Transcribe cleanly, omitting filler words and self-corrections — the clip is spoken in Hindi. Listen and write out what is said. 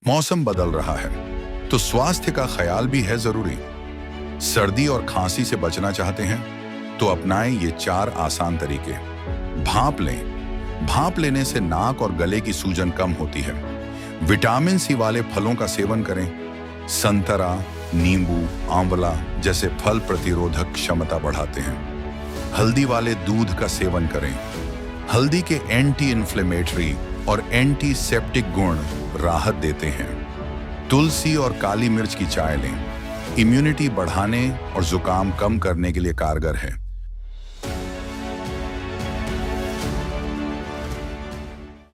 मौसम बदल रहा है तो स्वास्थ्य का ख्याल भी है जरूरी। सर्दी और खांसी से बचना चाहते हैं तो अपनाएं ये 4 आसान तरीके। भांप लें। भांप लेने से नाक और गले की सूजन कम होती है। विटामिन सी वाले फलों का सेवन करें। संतरा, नींबू, आंवला जैसे फल प्रतिरोधक क्षमता बढ़ाते हैं। हल्दी वाले दूध का सेवन करें। हल्दी के एंटी इन्फ्लेमेटरी और एंटीसेप्टिक गुण राहत देते हैं। तुलसी और काली मिर्च की चाय लें। इम्यूनिटी बढ़ाने और जुकाम कम करने के लिए कारगर है।